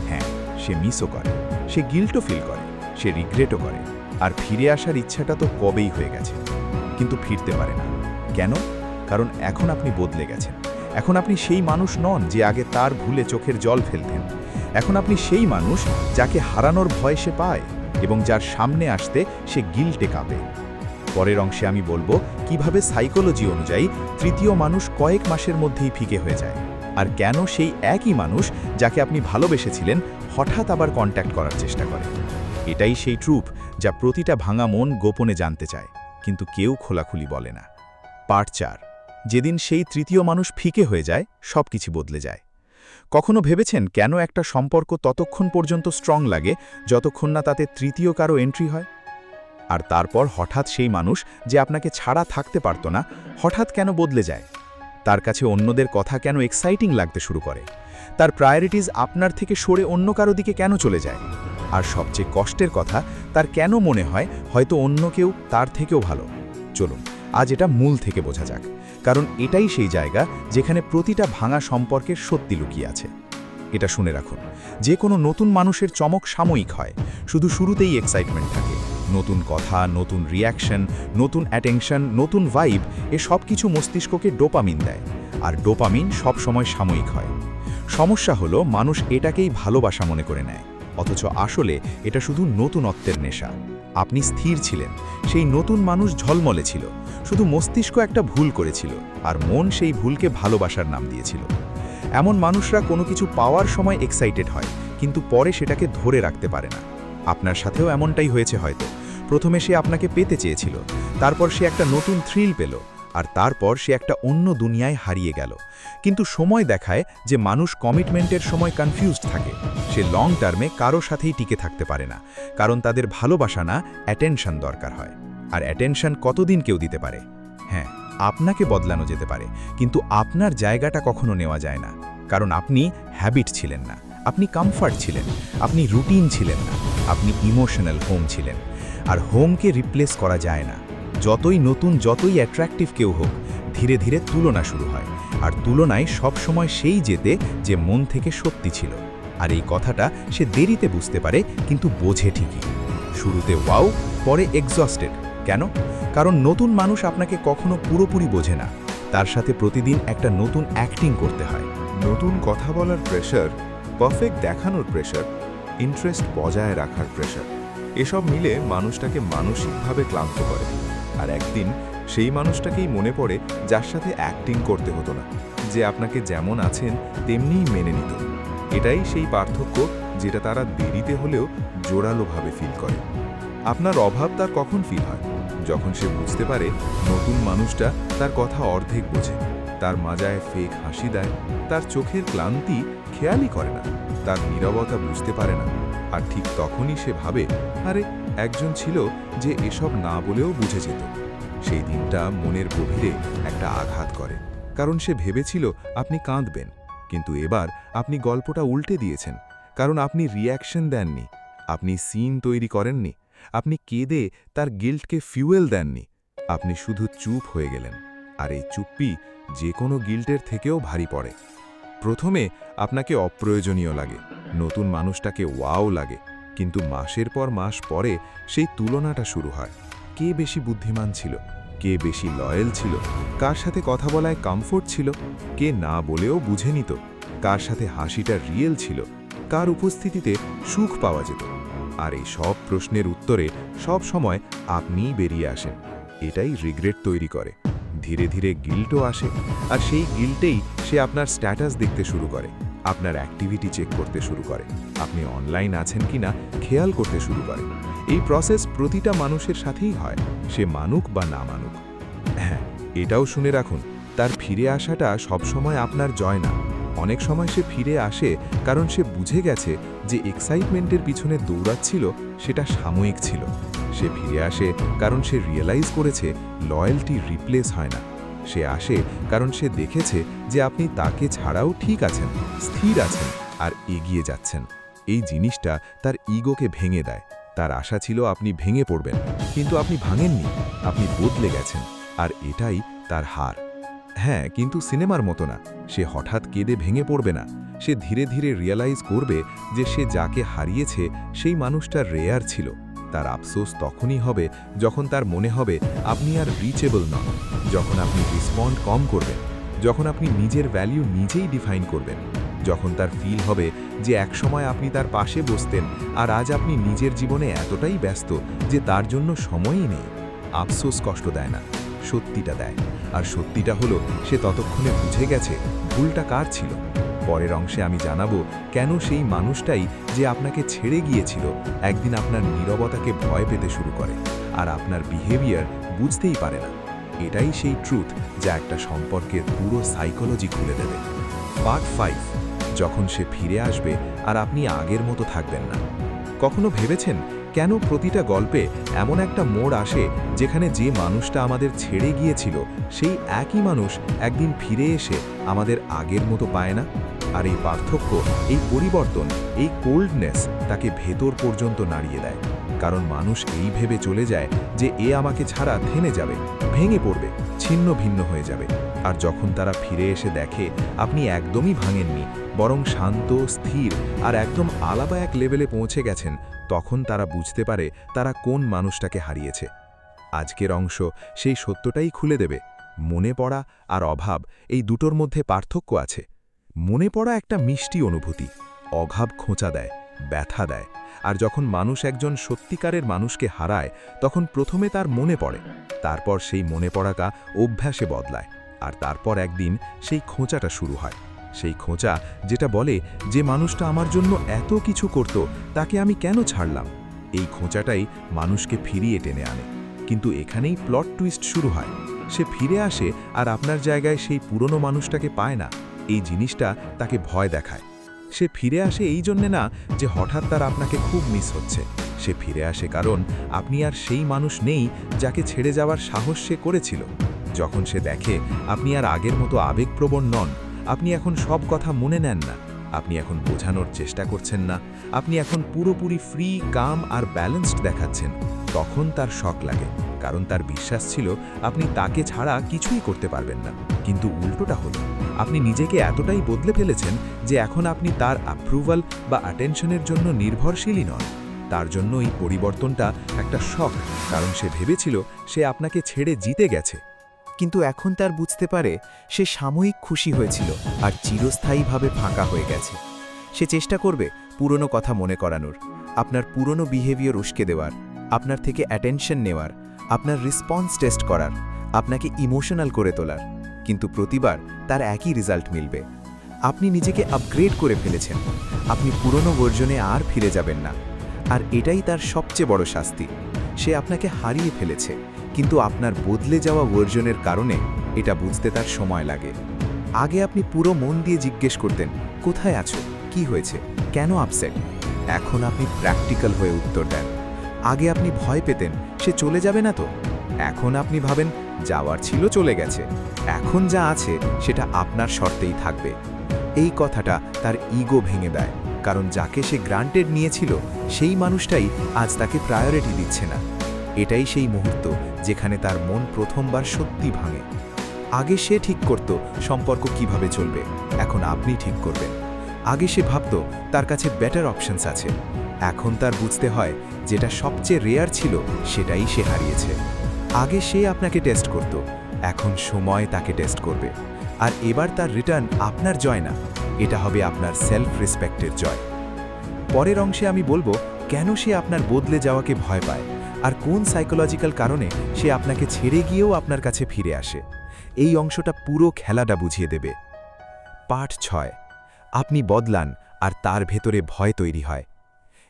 হ্যাঁ, সে মিসও করে, সে গিল্টও ফিল করে, সে রিগ্রেটও করে। আর ফিরে আসার ইচ্ছাটা তো কবেই হয়ে গেছে, কিন্তু ফিরতে পারে না। কেন? কারণ এখন আপনি বদলে গেছেন। এখন আপনি সেই মানুষ নন যে আগে তার ভুলে চোখের জল ফেলতেন। এখন আপনি সেই মানুষ যাকে হারানোর ভয় সে পায় এবং যার সামনে আসতে সে গিল্টে কাঁপে। পরের অংশে আমি বলবো কিভাবে সাইকোলজি অনুযায়ী তৃতীয় মানুষ কয়েক মাসের মধ্যেই ফিকে হয়ে যায়, আর কেন সেই একই মানুষ যাকে আপনি ভালোবেসেছিলেন হঠাৎ আবার কন্ট্যাক্ট করার চেষ্টা করে। এটাই সেই ট্রুপ যা প্রতিটা ভাঙা মন গোপনে জানতে চায়, কিন্তু কেউ খোলাখুলি বলে না। পার্ট 4, যেদিন সেই তৃতীয় মানুষ ফিকে হয়ে যায়, সব কিছু বদলে যায়। কখনো ভেবেছেন কেন একটা সম্পর্ক ততক্ষণ পর্যন্ত স্ট্রং লাগে যতক্ষণ না তাতে তৃতীয় কারো এন্ট্রি হয়? আর তারপর হঠাৎ সেই মানুষ যে আপনাকে ছাড়া থাকতে পারত না, হঠাৎ কেন বদলে যায়? তার কাছে অন্যদের কথা কেন এক্সাইটিং লাগতে শুরু করে? তার প্রায়োরিটিজ আপনার থেকে সরে অন্য কারো দিকে কেন চলে যায়? আর সবচেয়ে কষ্টের কথা, তার কেন মনে হয় হয়তো অন্য কেউ তার থেকেও ভালো? চলুন আজ এটা মূল থেকে বোঝা যাক, কারণ এটাই সেই জায়গা যেখানে প্রতিটা ভাঙা সম্পর্কের সত্যি লুকিয়ে আছে। এটা শুনে রাখুন, যে কোনো নতুন মানুষের চমক সাময়িক হয়, শুধু শুরুতেই এক্সাইটমেন্ট থাকে। নতুন কথা, নতুন রিয়াকশন, নতুন অ্যাটেনশন, নতুন ভাইব, এ সব কিছু মস্তিষ্ককে ডোপামিন দেয়। আর ডোপামিন সবসময় সাময়িক হয়। সমস্যা হলো মানুষ এটাকেই ভালোবাসা মনে করে নেয়, অথচ আসলে এটা শুধু নতুনত্বের নেশা। আপনি স্থির ছিলেন, সেই নতুন মানুষ ঝলমলে ছিল, শুধু মস্তিষ্ক একটা ভুল করেছিল, আর মন সেই ভুলকে ভালোবাসার নাম দিয়েছিল। এমন মানুষরা কোনো কিছু পাওয়ার সময় এক্সাইটেড হয়, কিন্তু পরে সেটাকে ধরে রাখতে পারে না। আপনার সাথেও এমনটাই হয়েছে হয়তো। প্রথমে সে আপনাকে পেতে চেয়েছিল, তারপর সে একটা নতুন থ্রিল পেল, আর তারপর সে একটা অন্য দুনিয়ায় হারিয়ে গেল। কিন্তু সময় দেখায় যে মানুষ কমিটমেন্টের সময় কনফিউজড থাকে। সে লং টার্মে কারো সাথেই টিকে থাকতে পারে না, কারণ তাদের ভালোবাসা না, অ্যাটেনশন দরকার হয়। আর অ্যাটেনশন কতদিন কেউ দিতে পারে? হ্যাঁ, আপনাকে বদলানো যেতে পারে, কিন্তু আপনার জায়গাটা কখনো নেওয়া যায় না। কারণ আপনি হ্যাবিট ছিলেন না, আপনি কমফর্ট ছিলেন, আপনি রুটিন ছিলেন না, আপনি ইমোশনাল হোম ছিলেন। আর হোমকে রিপ্লেস করা যায় না। যতই নতুন, যতই অ্যাট্রাকটিভ কেউ হোক, ধীরে ধীরে তুলনা শুরু হয়। আর তুলনায় সবসময় সেই জেতে যে মন থেকে সত্যি ছিল। আর এই কথাটা সে দেরিতে বুঝতে পারে, কিন্তু বোঝে ঠিকই। শুরুতে ওয়াও, পরে এক্সস্টেড। কেন? কারণ নতুন মানুষ আপনাকে কখনো পুরোপুরি বোঝে না। তার সাথে প্রতিদিন একটা নতুন অ্যাক্টিং করতে হয়। নতুন কথা বলার প্রেশার, পারফেক্ট দেখানোর প্রেশার, ইন্টারেস্ট বজায় রাখার প্রেশার, এসব মিলে মানুষটাকে মানসিকভাবে ক্লান্ত করে। আর একদিন সেই মানুষটাকেই মনে পড়ে যার সাথে অ্যাক্টিং করতে হতো না, যে আপনাকে যেমন আছেন তেমনিই মেনে নিত। এটাই সেই পার্থক্য যেটা তারা দেরিতে হলেও জোরালোভাবে ফিল করে। আপনার অভাব তার কখন ফিল হয়? যখন সে বুঝতে পারে নতুন মানুষটা তার কথা অর্ধেক বোঝে, তার মাজায় ফেক হাসি দেয়, তার চোখের ক্লান্তি খেয়ালই করে না, তার নীরবতা বুঝতে পারে না। আর ঠিক তখনই সে ভাবে, আরে একজন ছিল যে এসব না বলেও বুঝে যেত। সেই দিনটা মনের গভীরে একটা আঘাত করে, কারণ সে ভেবেছিল আপনি কাঁদবেন, কিন্তু এবার আপনি গল্পটা উল্টে দিয়েছেন। কারণ আপনি রিয়াকশন দেননি, আপনি সিন তৈরি করেননি, আপনি কেঁদে তার গিল্টকে ফিউয়েল দেননি, আপনি শুধু চুপ হয়ে গেলেন। আর এই চুপ্পি যে কোনো গিল্টের থেকেও ভারী পড়ে। প্রথমে আপনাকে অপ্রয়োজনীয় লাগে, নতুন মানুষটাকে ওয়াও লাগে, কিন্তু মাসের পর মাস পরে সেই তুলনাটা শুরু হয়। কে বেশি বুদ্ধিমান ছিল, কে বেশি লয়াল ছিল, কার সাথে কথা বলায় কমফোর্ট ছিল, কে না বলেও বুঝে নিত, কার সাথে হাসিটা রিয়েল ছিল, কার উপস্থিতিতে সুখ পাওয়া যেত। আর এই সব প্রশ্নের উত্তরে সব সময় আপনিই বেরিয়ে আসেন। এটাই রিগ্রেট তৈরি করে। ধীরে ধীরে গিল্টও আসে, আর সেই গিল্টেই সে আপনার স্ট্যাটাস দেখতে শুরু করে, আপনার অ্যাক্টিভিটি চেক করতে শুরু করে, আপনি অনলাইন আছেন কিনা খেয়াল করতে শুরু করে। এই প্রসেস প্রতিটা মানুষের সাথেই হয়, সে মানুক বা না মানুক। হ্যাঁ, এটাও শুনে রাখুন, তার ফিরে আসাটা সবসময় আপনার জয় না। অনেক সময় সে ফিরে আসে কারণ সে বুঝে গেছে যে এক্সাইটমেন্টের পিছনে দৌড়াচ্ছিল সেটা সাময়িক ছিল। সে ফিরে আসে কারণ সে রিয়েলাইজ করেছে লয়্যালটি রিপ্লেস হয় না। সে আসে কারণ সে দেখেছে যে আপনি তাকে ছাড়াও ঠিক আছেন, স্থির আছেন আর এগিয়ে যাচ্ছেন। এই জিনিসটা তার ইগোকে ভেঙে দেয়। তার আশা ছিল আপনি ভেঙে পড়বেন, কিন্তু আপনি ভাঙেননি, আপনি বদলে গেছেন, আর এটাই তার হার। হ্যাঁ, কিন্তু সিনেমার মতো না, সে হঠাৎ কেঁদে ভেঙে পড়বে না। সে ধীরে ধীরে রিয়েলাইজ করবে যে সে যাকে হারিয়েছে সেই মানুষটা রেয়ার ছিল। তার আফসোস তখনই হবে যখন তার মনে হবে আপনি আর রিচেবল নন, যখন আপনি রেসপন্ড কম করবেন, যখন আপনি নিজের ভ্যালু নিজেই ডিফাইন করবেন, যখন তার ফিল হবে যে একসময় আপনি তার পাশে বসতেন আর আজ আপনি নিজের জীবনে এতটাই ব্যস্ত যে তার জন্য সময়ই নেই। আফসোস কষ্ট দেয় না, সত্যিটা দেয়। আর সত্যিটা হলো সে ততক্ষণে বুঝে গেছে ভুলটা কার ছিল। পরের অংশে আমি জানাবো কেন সেই মানুষটাই যে আপনাকে ছেড়ে গিয়েছিল একদিন আপনার নীরবতাকে ভয় পেতে শুরু করে আর আপনার বিহেভিয়ার বুঝতেই পারে না। এটাই সেই ট্রুথ যা একটা সম্পর্কের পুরো সাইকোলজি খুলে দেবে। পার্ট 5, যখন সে ফিরে আসবে আর আপনি আগের মতো থাকবেন না। কখনো ভেবেছেন কেন প্রতিটা গল্পে এমন একটা মোড় আসে যেখানে যে মানুষটা আমাদের ছেড়ে গিয়েছিল সেই একই মানুষ একদিন ফিরে এসে আমাদের আগের মতো পায় না? আর এই পার্থক্য, এই পরিবর্তন, এই কোল্ডনেস তাকে ভেতর পর্যন্ত নাড়িয়ে দেয়। কারণ মানুষ এই ভেবে চলে যায় যে এ আমাকে ছাড়া থেমে যাবে, ভেঙে পড়বে, ছিন্ন ভিন্ন হয়ে যাবে। আর যখন তারা ফিরে এসে দেখে আপনি একদমই ভাঙেননি, বরং শান্ত, স্থির আর একদম আলাদা এক লেভেলে পৌঁছে গেছেন, তখন তারা বুঝতে পারে তারা কোন মানুষটাকে হারিয়েছে। আজকের অংশ সেই সত্যটাই খুলে দেবে। মনে পড়া আর অভাব, এই দুটোর মধ্যে পার্থক্য আছে। মনে পড়া একটা মিষ্টি অনুভূতি, অভাব খোঁচা দেয়, ব্যথা দেয়। আর যখন মানুষ একজন সত্যিকারের মানুষকে হারায় তখন প্রথমে তার মনে পড়ে, তারপর সেই মনে পড়াটা অভ্যাসে বদলায়, আর তারপর একদিন সেই খোঁচাটা শুরু হয়। সেই খোঁচা যেটা বলে যে মানুষটা আমার জন্য এত কিছু করত, তাকে আমি কেন ছাড়লাম। এই খোঁচাটাই মানুষকে ফিরিয়ে টেনে আনে। কিন্তু এখানেই প্লট টুইস্ট শুরু হয়। সে ফিরে আসে আর আপনার জায়গায় সেই পুরনো মানুষটাকে পায় না। এই জিনিসটা তাকে ভয় দেখায়। সে ফিরে আসে এই জন্যে না যে হঠাৎ তার আপনাকে খুব মিস হচ্ছে। সে ফিরে আসে কারণ আপনি আর সেই মানুষ নেই যাকে ছেড়ে যাওয়ার সাহস সে করেছিল। যখন সে দেখে আপনি আর আগের মতো আবেগপ্রবণ নন, আপনি এখন সব কথা মনে নেন না, আপনি এখন বোঝানোর চেষ্টা করছেন না, আপনি এখন পুরোপুরি ফ্রি, কাম আর ব্যালেন্সড দেখাচ্ছেন, তখন তার শক লাগে। কারণ তার বিশ্বাস ছিল আপনি তাকে ছাড়া কিছুই করতে পারবেন না। কিন্তু উল্টোটা হলো, আপনি নিজেকে এতটাই বদলে ফেলেছেন যে এখন আপনি তার অ্যাপ্রুভাল বা অ্যাটেনশনের জন্য নির্ভরশীলই নন। তার জন্য এই পরিবর্তনটা একটা শক, কারণ সে ভেবেছিল সে আপনাকে ছেড়ে জিতে গেছে। কিন্তু এখন তার বুঝতে পারে সে সাময়িক খুশি হয়েছিল আর চিরস্থায়ীভাবে ফাঁকা হয়ে গেছে। সে চেষ্টা করবে পুরনো কথা মনে করানোর, আপনার পুরনো বিহেভিয়ার উস্কে দেওয়ার, আপনার থেকে অ্যাটেনশন নেওয়ার, আপনার রেসপন্স টেস্ট করার, আপনাকে ইমোশনাল করে তোলার। কিন্তু প্রতিবার তার একই রেজাল্ট মিলবে। আপনি নিজেকে আপগ্রেড করে ফেলেছেন, আপনি পুরনো ভার্জনে আর ফিরে যাবেন না। আর এটাই তার সবচেয়ে বড় শাস্তি। সে আপনাকে হারিয়ে ফেলেছে, কিন্তু আপনার বদলে যাওয়া ভার্জনের কারণে এটা বুঝতে তার সময় লাগে। আগে আপনি পুরো মন দিয়ে জিজ্ঞেস করতেন, কোথায় আছো, কি হয়েছে, কেন আপসেট। এখন আপনি প্র্যাকটিক্যাল হয়ে উত্তর দেন। আগে আপনি ভয় পেতেন সে চলে যাবে না তো, এখন আপনি ভাবেন যাওয়ার ছিল চলে গেছে, এখন যা আছে সেটা আপনার শর্তেই থাকবে। এই কথাটা তার ইগো ভেঙে দেয়, কারণ যাকে সে গ্রান্টেড নিয়েছিল সেই মানুষটাই আজ তাকে প্রায়োরিটি দিচ্ছে না। এটাই সেই মুহূর্ত যেখানে তার মন প্রথমবার সত্যি ভাঙে। আগে সে ঠিক করত সম্পর্ক কিভাবে চলবে, এখন আপনি ঠিক করবেন। আগে সে ভাবত তার কাছে বেটার অপশনস আছে, এখন তার বুঝতে হয় যেটা সবচেয়ে রেয়ার ছিল সেটাই সে হারিয়েছে। আগে সে আপনাকে টেস্ট করত, এখন সময় তাকে টেস্ট করবে। আর এবার তার রিটার্ন আপনার জয় না, এটা হবে আপনার সেলফ রেসপেক্টের জয়। পরের অংশে আমি বলবো কেন সে আপনার বদলে যাওয়াকে ভয় পায় আর কোন সাইকোলজিক্যাল কারণে সে আপনাকে ছেড়ে গিয়েও আপনার কাছে ফিরে আসে। এই অংশটা পুরো খেলাটা বুঝিয়ে দেবে। পার্ট 6, আপনি বদলান আর তার ভেতরে ভয় তৈরি হয়।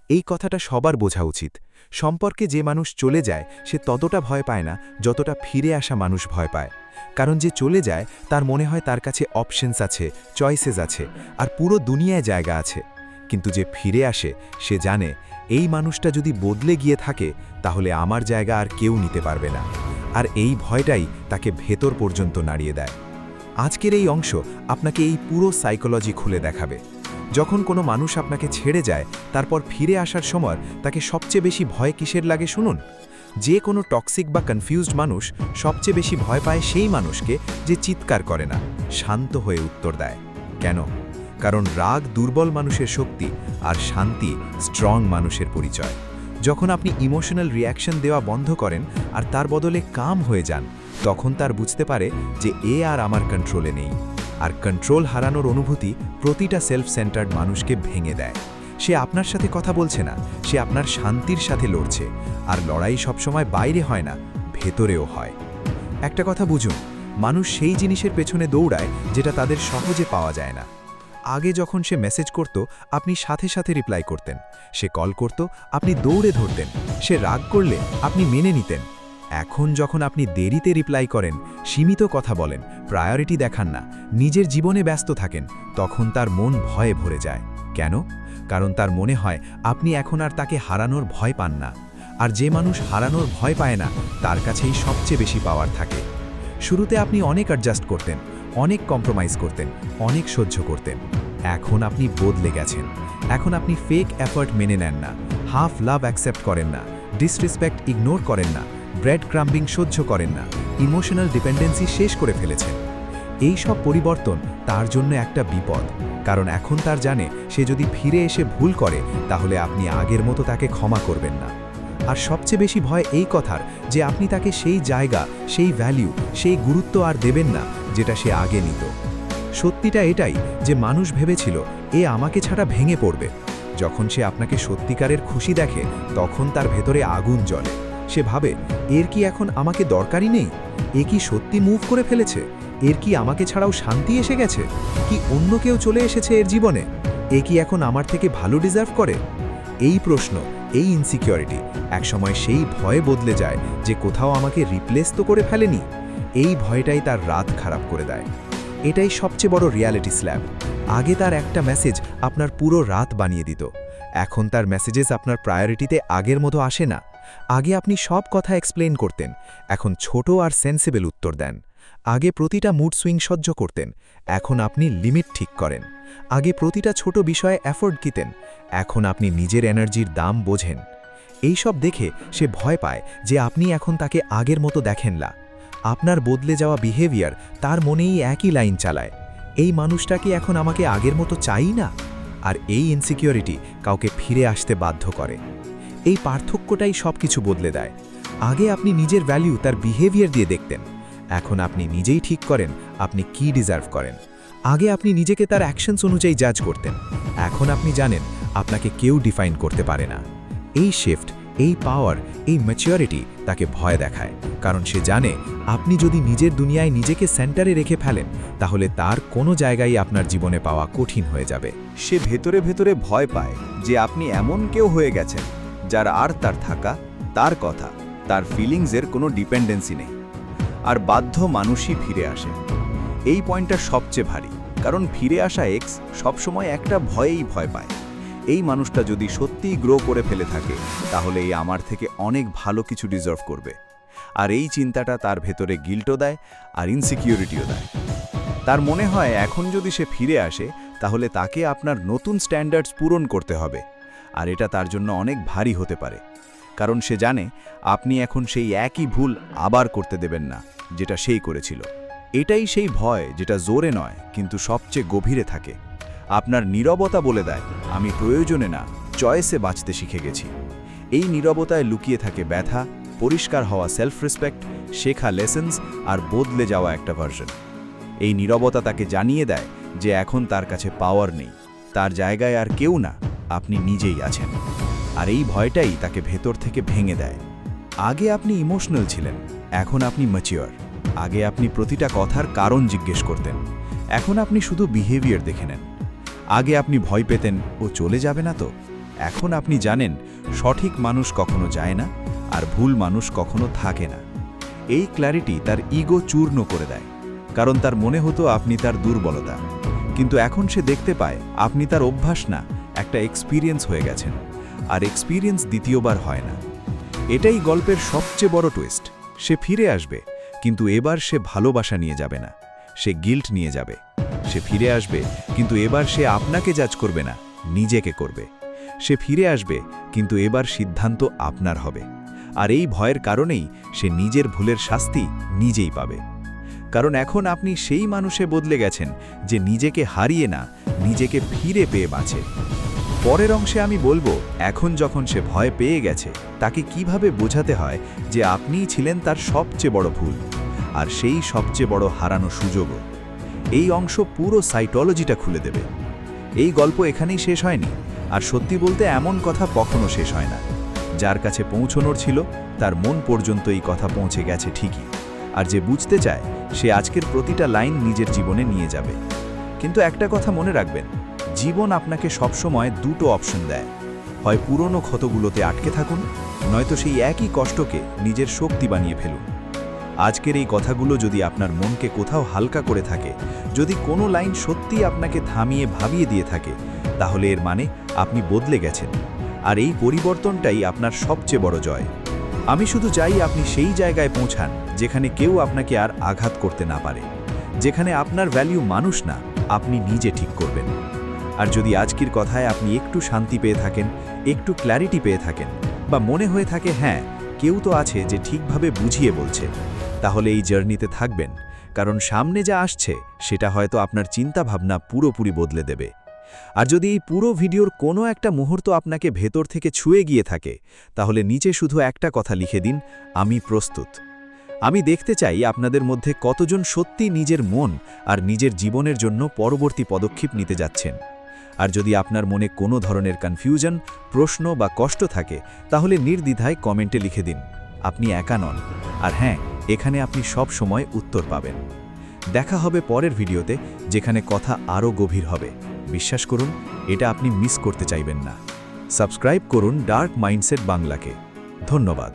এই কথাটা সবার বোঝা উচিত। সম্পর্কে যে মানুষ চলে যায় সে ততটা ভয় পায় না যতটা ফিরে আসা মানুষ ভয় পায়। কারণ যে চলে যায় তার মনে হয় তার কাছে অপশনস আছে, চয়েসেস আছে, আর পুরো দুনিয়ায় জায়গা আছে। কিন্তু যে ফিরে আসে সে জানে এই মানুষটা যদি বদলে গিয়ে থাকে তাহলে আমার জায়গা আর কেউ নিতে পারবে না। আর এই ভয়টাই তাকে ভেতর পর্যন্ত নাড়িয়ে দেয়। আজকের এই অংশ আপনাকে এই পুরো সাইকোলজি খুলে দেখাবে। যখন কোনো মানুষ আপনাকে ছেড়ে যায় তারপর ফিরে আসার সময় তাকে সবচেয়ে বেশি ভয় কিসের লাগে শুনুন। যে কোনো টক্সিক বা কনফিউজড মানুষ সবচেয়ে বেশি ভয় পায় সেই মানুষকে যে চিৎকার করে না, শান্ত হয়ে উত্তর দেয়। কেন? কারণ রাগ দুর্বল মানুষের শক্তি আর শান্তি স্ট্রং মানুষের পরিচয়। যখন আপনি ইমোশনাল রিয়াকশন দেওয়া বন্ধ করেন আর তার বদলে কাম হয়ে যান, তখন তার বুঝতে পারে যে এ আর আমার কন্ট্রোলে নেই। আর কন্ট্রোল হারানোর অনুভূতি প্রতিটা সেলফ সেন্টার্ড মানুষকে ভেঙে দেয়। সে আপনার সাথে কথা বলছে না, সে আপনার শান্তির সাথে লড়ছে। আর লড়াই সবসময় বাইরে হয় না, ভেতরেও হয়। একটা কথা বুঝুন, মানুষ সেই জিনিসের পেছনে দৌড়ায় যেটা তাদের সহজে পাওয়া যায় না। আগে যখন সে মেসেজ করত আপনি সাথে সাথে রিপ্লাই করতেন, সে কল করত আপনি দৌড়ে ধরতেন, সে রাগ করলে আপনি মেনে নিতেন। এখন যখন আপনি দেরিতে রিপ্লাই করেন, সীমিত কথা বলেন, প্রায়োরিটি দেখান না, নিজের জীবনে ব্যস্ত থাকেন, তখন তার মন ভয়ে ভরে যায়। কেন? কারণ তার মনে হয় আপনি এখন আর তাকে হারানোর ভয় পান না। আর যে মানুষ হারানোর ভয় পায় না তার কাছেই সবচেয়ে বেশি পাওয়ার থাকে। শুরুতে আপনি অনেক অ্যাডজাস্ট করতেন, অনেক কম্প্রোমাইজ করতেন, অনেক সহ্য করতেন। এখন আপনি বদলে গেছেন। এখন আপনি ফেক এফর্ট মেনে নেন না, হাফ লাভ অ্যাকসেপ্ট করেন না, ডিসরেসপেক্ট ইগনোর করেন না, ব্রেড ক্রাম্বিং সহ্য করেন না, ইমোশনাল ডিপেন্ডেন্সি শেষ করে ফেলেছেন। এই সব পরিবর্তন তার জন্য একটা বিপদ, কারণ এখন তার জানে সে যদি ফিরে এসে ভুল করে তাহলে আপনি আগের মতো তাকে ক্ষমা করবেন না। আর সবচেয়ে বেশি ভয় এই কথার যে আপনি তাকে সেই জায়গা, সেই ভ্যালিউ, সেই গুরুত্ব আর দেবেন না যেটা সে আগে নিত। সত্যিটা এটাই যে মানুষ ভেবেছিল এ আমাকে ছাড়া ভেঙে পড়বে। যখন সে আপনাকে সত্যিকারের খুশি দেখে তখন তার ভেতরে আগুন জ্বলে। সে ভাবে এর কি এখন আমাকে দরকারই নেই? এ কি সত্যি মুভ করে ফেলেছে? এর কি আমাকে ছাড়াও শান্তি এসে গেছে? কি অন্য কেউ চলে এসেছে এর জীবনে? এ কি এখন আমার থেকে ভালো ডিজার্ভ করে? এই প্রশ্ন, এই ইনসিকিউরিটি একসময় সেই ভয়ে বদলে যায় যে কোথাও আমাকে রিপ্লেস তো করে ফেলেনি। এই ভয়টাই তার রাত খারাপ করে দেয়। এটাই সবচেয়ে বড় রিয়ালিটি স্ল্যাব। আগে তার একটা মেসেজ আপনার পুরো রাত বানিয়ে দিত, এখন তার মেসেজেস আপনার প্রায়োরিটিতে আগের মতো আসে না। আগে আপনি সব কথা এক্সপ্লেন করতেন, এখন ছোট আর সেন্সিবল উত্তর দেন। আগে প্রতিটা মুড সুইং সহ্য করতেন, এখন আপনি লিমিট ঠিক করেন। আগে প্রতিটা ছোট বিষয়ে এফোর্ট দিতেন, এখন আপনি নিজের এনার্জির দাম বোঝেন। এই সব দেখে সে ভয় পায় যে আপনি এখন তাকে আগের মতো দেখেন না। আপনার বদলে যাওয়া বিহেভিয়ার তার মনেই একই লাইন চালায়, এই মানুষটা কি এখন আমাকে আগের মতো চাই না? আর এই ইনসিকিউরিটি কাউকে ফিরে আসতে বাধ্য করে। এই পার্থক্যটাই সব কিছু বদলে দেয়। আগে আপনি নিজের ভ্যালু তার বিহেভিয়ার দিয়ে দেখতেন, এখন আপনি নিজেই ঠিক করেন আপনি কি ডিজার্ভ করেন। আগে আপনি নিজেকে তার অ্যাকশনস অনুযায়ী জাজ করতেন, এখন আপনি জানেন আপনাকে কেউ ডিফাইন করতে পারে না। এই শিফট, এই পাওয়ার, এই ম্যাচিউরিটি তাকে ভয় দেখায়, কারণ সে জানে আপনি যদি নিজের দুনিয়ায় নিজেকে সেন্টারে রেখে ফেলেন তাহলে তার কোনো জায়গায় আপনার জীবনে পাওয়া কঠিন হয়ে যাবে। সে ভেতরে ভেতরে ভয় পায় যে আপনি এমন কেউ হয়ে গেছেন যার আর তার থাকা, তার কথা, তার ফিলিংসের কোনো ডিপেন্ডেন্সি নেই। আর বাধ্য মানুষই ফিরে আসে। এই পয়েন্টটা সবচেয়ে ভারী, কারণ ফিরে আসা এক্স সবসময় একটা ভয়েই ভয় পায়। এই মানুষটা যদি সত্যিই গ্রো করে ফেলে থাকে তাহলে এই আমার থেকে অনেক ভালো কিছু ডিজার্ভ করবে। আর এই চিন্তাটা তার ভেতরে গিল্টও দেয় আর ইনসিকিউরিটিও দেয়। তার মনে হয় এখন যদি সে ফিরে আসে তাহলে তাকে আপনার নতুন স্ট্যান্ডার্ডস পূরণ করতে হবে। আর এটা তার জন্য অনেক ভারী হতে পারে, কারণ সে জানে আপনি এখন সেই একই ভুল আবার করতে দেবেন না যেটা সেই করেছিল। এটাই সেই ভয় যেটা জোরে নয় কিন্তু সবচেয়ে গভীরে থাকে। আপনার নীরবতা বলে দেয়, আমি প্রয়োজনে না, চয়েসে বাঁচতে শিখে গেছি। এই নীরবতায় লুকিয়ে থাকে ব্যথা, পরিষ্কার হওয়া সেলফ রেসপেক্ট, শেখা লেসেন্স আর বদলে যাওয়া একটা ভার্সন। এই নীরবতা তাকে জানিয়ে দেয় যে এখন তার কাছে পাওয়ার নেই, তার জায়গায় আর কেউ না, আপনি নিজেই আছেন। আর এই ভয়টাই তাকে ভেতর থেকে ভেঙে দেয়। আগে আপনি ইমোশনাল ছিলেন, এখন আপনি ম্যাচিওর। আগে আপনি প্রতিটা কথার কারণ জিজ্ঞেস করতেন, এখন আপনি শুধু বিহেভিয়ার দেখে নেন। আগে আপনি ভয় পেতেন ও চলে যাবে না তো, এখন আপনি জানেন সঠিক মানুষ কখনো যায় না আর ভুল মানুষ কখনো থাকে না। এই ক্ল্যারিটি তার ইগো চূর্ণ করে দেয়, কারণ তার মনে হতো আপনি তার দুর্বলতা। কিন্তু এখন সে দেখতে পায় আপনি তার অভ্যাস না, একটা এক্সপিরিয়েন্স হয়ে গেছেন। আর এক্সপিরিয়েন্স দ্বিতীয়বার হয় না। এটাই গল্পের সবচেয়ে বড় টুইস্ট। সে ফিরে আসবে, কিন্তু এবার সে ভালোবাসা নিয়ে যাবে না, সে গিল্ট নিয়ে যাবে। সে ফিরে আসবে, কিন্তু এবার সে আপনাকে জাজ করবে না, নিজেকে করবে। সে ফিরে আসবে, কিন্তু এবার সিদ্ধান্ত আপনার হবে। আর এই ভয়ের কারণেই সে নিজের ভুলের শাস্তি নিজেই পাবে। কারণ এখন আপনি সেই মানুষে বদলে গেছেন যে নিজেকে হারিয়ে না, নিজেকে ফিরে পেয়ে বাঁচে। পরের অংশে আমি বলবো, এখন যখন সে ভয় পেয়ে গেছে, তাকে কিভাবে বোঝাতে হয় যে আপনিই ছিলেন তার সবচেয়ে বড় ভুল, আর সেই সবচেয়ে বড় হারানো সুযোগও। এই অংশ পুরো সাইকোলজিটা খুলে দেবে। এই গল্প এখানেই শেষ হয়নি, আর সত্যি বলতে এমন কথা কখনো শেষ হয় না। যার কাছে পৌঁছনোর ছিল তার মন পর্যন্ত এই কথা পৌঁছে গেছে ঠিকই, আর যে বুঝতে চায় সে আজকের প্রতিটা লাইন নিজের জীবনে নিয়ে যাবে। কিন্তু একটা কথা মনে রাখবেন, জীবন আপনাকে সবসময় দুটো অপশন দেয়, হয় পুরনো ক্ষতগুলোতে আটকে থাকুন, নয়তো সেই একই কষ্টকে নিজের শক্তি বানিয়ে ফেলুন। আজকের এই কথাগুলো যদি আপনার মনকে কোথাও হালকা করে থাকে, যদি কোনো লাইন সত্যি আপনাকে থামিয়ে ভাবিয়ে দিয়ে থাকে, তাহলে এর মানে আপনি বদলে গেছেন। আর এই পরিবর্তনটাই আপনার সবচেয়ে বড় জয়। আমি শুধু চাই আপনি সেই জায়গায় পৌঁছান যেখানে কেউ আপনাকে আর আঘাত করতে না পারে, যেখানে আপনার ভ্যালু মানুষ না, আপনি নিজে ঠিক করবেন। আর যদি আজকের কথায় আপনি একটু শান্তি পেয়ে থাকেন, একটু ক্ল্যারিটি পেয়ে থাকেন, বা মনে হয়ে থাকে হ্যাঁ কেউ তো আছে যে ঠিকভাবে বুঝিয়ে বলছে, তাহলে এই জার্নিতে থাকবেন, কারণ সামনে যা আসছে সেটা হয়তো আপনার চিন্তাভাবনা পুরোপুরি বদলে দেবে। আর যদি এই পুরো ভিডিওর কোনো একটা মুহূর্ত আপনাকে ভেতর থেকে ছুঁয়ে গিয়ে থাকে, তাহলে নিচে শুধু একটা কথা লিখে দিন, আমি প্রস্তুত। আমি দেখতে চাই আপনাদের মধ্যে কতজন সত্যি নিজের মন আর নিজের জীবনের জন্য পরবর্তী পদক্ষেপ নিতে যাচ্ছেন। আর যদি আপনার মনে কোনো ধরনের কনফিউশন, প্রশ্ন বা কষ্ট থাকে, তাহলে নির্দ্বিধায় কমেন্টে লিখে দিন। আপনি একা নন, আর হ্যাঁ, এখানে আপনি সব সময় উত্তর পাবেন। দেখা হবে পরের ভিডিওতে, যেখানে কথা আরও গভীর হবে। বিশ্বাস করুন, এটা আপনি মিস করতে চাইবেন না। সাবস্ক্রাইব করুন ডার্ক মাইন্ডসেট বাংলাকে। ধন্যবাদ।